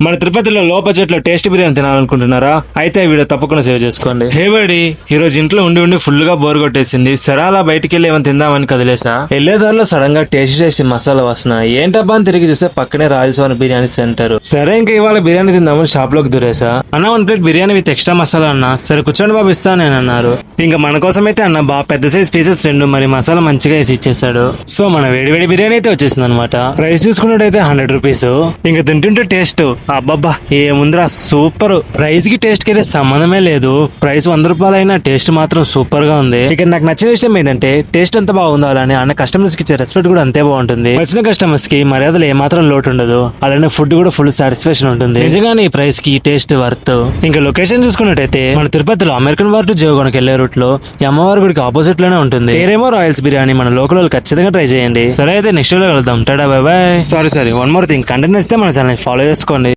మన తిరుపతిలో లో బడ్జెట్ లో టేస్ట్ బిర్యానీ తినాలనుకుంటున్నారా? అయితే ఈ వీడియో తప్పకుండా సేవ్ చేసుకోండి. హే బడి, ఈ రోజు ఇంట్లో ఉండి ఫుల్ గా బోర్ కొట్టేసింది. సరే అలా బయటికి వెళ్ళి ఏమైనా తిందామని కదిలేసా. వెళ్లేదారిలో సడన్ గా టేస్ట్ మసాలా వాసన. ఏంటబ్బా అని తిరిగి చూస్తే పక్కనే రాయలసీమ బిర్యానీ సెంటర్. సరే ఇంకా ఇవాళ బిర్యానీ తిందామని షాప్ లోకి దూరేసా. అన్న 1 plate biryani with extra masala అన్న. సరే కూర్చోండి బాబు ఇస్తా నేను అన్నారు. ఇంకా మన కోసం అయితే అన్న బా పెద్ద సైజ్ పీసెస్ 2 మరి మసాలా మంచిగా వేసి ఇచ్చేసాడు. సో మన వేడి బిర్యానీ అయితే వచ్చేసింది అనమాట. ప్రైస్ చూసుకున్నట్టయితే 100 రూపీస్. ఇంకా తింటుంటే టేస్ట్ అబ్బబ్బా ఏముందిరా సూపర్. ప్రైస్ కి టేస్ట్ కి అయితే సంబంధమే లేదు. ప్రైస్ 100 రూపాయలు అయినా టేస్ట్ మాత్రం సూపర్ గా ఉంది. ఇక నాకు నచ్చిన విషయం ఏంటంటే టేస్ట్ ఎంత బాగుందో అలానే అన్న కస్టమర్స్ కి ఇచ్చే రెస్పెక్ట్ కూడా అంతే బాగుంటుంది. వచ్చిన కస్టమర్స్ కి మర్యాదలు ఏమాత్రం లోటు ఉండదు. అలానే ఫుడ్ కూడా ఫుల్ సాటిస్ఫాక్షన్ ఉంటుంది. నిజంగానే ఈ ప్రైస్ కి టేస్ట్ వర్త్. ఇంకా లొకేషన్ చూసుకున్నట్టయితే మన తిరుపతిలో అమెరికన్ వార్ టు జోగోనకి వెళ్లే రూట్ లో ఈ అమ్మవారి గుడికి ఆపోజిట్ లోనే ఉంటుంది. పేరేమో రాయల్స్ బిర్యానీ. మన లోకల్ వాళ్ళు ఖచ్చితంగా ట్రై చేయండి. సరే అయితే నెక్స్ట్ వీడియో కలుద్దాం. Tata bye by. Sorry 1 more thing, content నచ్చితే మన ఛానల్ ఫాలో చేసుకోండి.